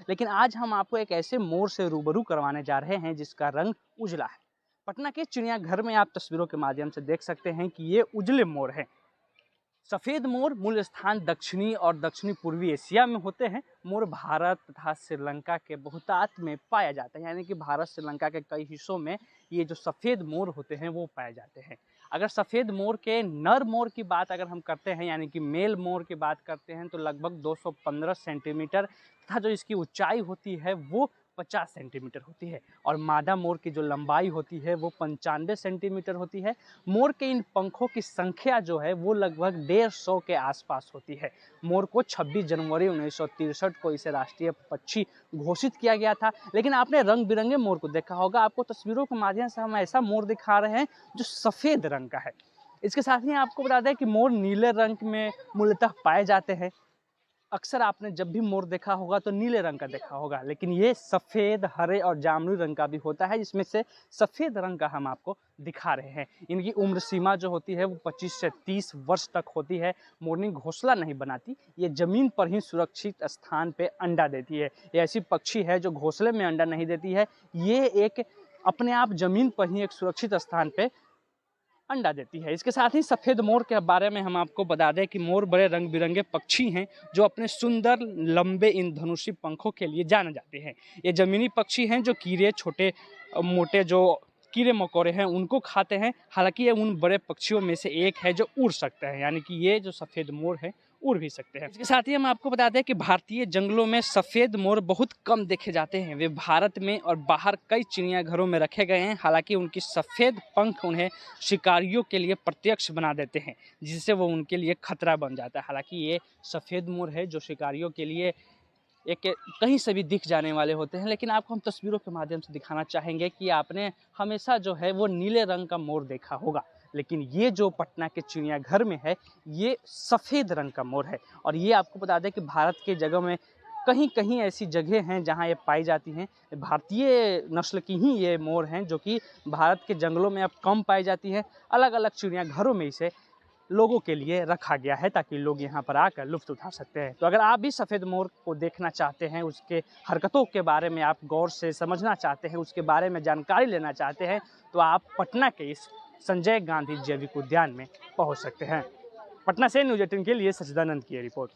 लेकिन आज हम आपको एक ऐसे मोर से रूबरू करवाने जा रहे हैं जिसका रंग उजला है। पटना के चिड़ियाघर में आप तस्वीरों के माध्यम से देख सकते हैं कि ये उजले मोर हैं। सफ़ेद मोर मूल स्थान दक्षिणी और दक्षिणी पूर्वी एशिया में होते हैं। मोर भारत तथा श्रीलंका के बहुतायत में पाया जाता है, यानी कि भारत श्रीलंका के कई हिस्सों में ये जो सफ़ेद मोर होते हैं वो पाए जाते हैं। अगर सफ़ेद मोर के नर मोर की बात अगर हम करते हैं, यानी कि मेल मोर की बात करते हैं, तो लगभग 215 सेंटीमीटर तथा जो इसकी ऊंचाई होती है वो 50 सेंटीमीटर होती है और मादा मोर की जो लंबाई होती है वो 95 सेंटीमीटर होती है। मोर के इन पंखों की संख्या जो है वो लगभग 150 के आसपास होती है। मोर को 26 जनवरी 1963 को इसे राष्ट्रीय पक्षी घोषित किया गया था। लेकिन आपने रंग बिरंगे मोर को देखा होगा। आपको तस्वीरों के माध्यम से हम ऐसा मोर दिखा रहे हैं जो सफ़ेद रंग का है। इसके साथ ही आपको बता दें कि मोर नीले रंग में मूलतः पाए जाते हैं। अक्सर आपने जब भी मोर देखा होगा तो नीले रंग का देखा होगा, लेकिन ये सफ़ेद, हरे और जामुनी रंग का भी होता है, जिसमें से सफ़ेद रंग का हम आपको दिखा रहे हैं। इनकी उम्र सीमा जो होती है वो 25 से 30 वर्ष तक होती है। मोरनी घोंसला नहीं बनाती, ये ज़मीन पर ही सुरक्षित स्थान पे अंडा देती है। ये ऐसी पक्षी है जो घोंसले में अंडा नहीं देती है, ये एक अपने आप ज़मीन पर ही एक सुरक्षित स्थान पे अंडा देती है। इसके साथ ही सफ़ेद मोर के बारे में हम आपको बता दें कि मोर बड़े रंग बिरंगे पक्षी हैं जो अपने सुंदर लंबे इंद्रधनुषी पंखों के लिए जाने जाते हैं। ये ज़मीनी पक्षी हैं जो कीड़े, छोटे मोटे जो कीड़े मकोड़े हैं उनको खाते हैं। हालांकि ये उन बड़े पक्षियों में से एक है जो उड़ सकते हैं, यानी कि ये जो सफ़ेद मोर है उड़ भी सकते हैं। इसके साथ ही हम आपको बता दें कि भारतीय जंगलों में सफ़ेद मोर बहुत कम देखे जाते हैं। वे भारत में और बाहर कई चिड़ियाघरों में रखे गए हैं। हालांकि उनकी सफ़ेद पंख उन्हें शिकारियों के लिए प्रत्यक्ष बना देते हैं, जिससे वो उनके लिए खतरा बन जाता है। हालांकि ये सफ़ेद मोर है जो शिकारियों के लिए एक कहीं से भी दिख जाने वाले होते हैं। लेकिन आपको हम तस्वीरों के माध्यम से दिखाना चाहेंगे कि आपने हमेशा जो है वो नीले रंग का मोर देखा होगा, लेकिन ये जो पटना के चिड़ियाघर में है ये सफ़ेद रंग का मोर है। और ये आपको बता दें कि भारत के जगह में कहीं कहीं ऐसी जगह हैं जहाँ ये पाई जाती हैं। भारतीय नस्ल की ही ये मोर हैं जो कि भारत के जंगलों में अब कम पाई जाती हैं। अलग अलग चिड़ियाघरों में इसे लोगों के लिए रखा गया है ताकि लोग यहाँ पर आकर लुत्फ़ उठा सकते हैं। तो अगर आप भी सफ़ेद मोर को देखना चाहते हैं, उसके हरकतों के बारे में आप गौर से समझना चाहते हैं, उसके बारे में जानकारी लेना चाहते हैं, तो आप पटना के इस संजय गांधी जैविक उद्यान में पहुँच सकते हैं। पटना से न्यूज़ 18 के लिए सच्चिदानंद की रिपोर्ट।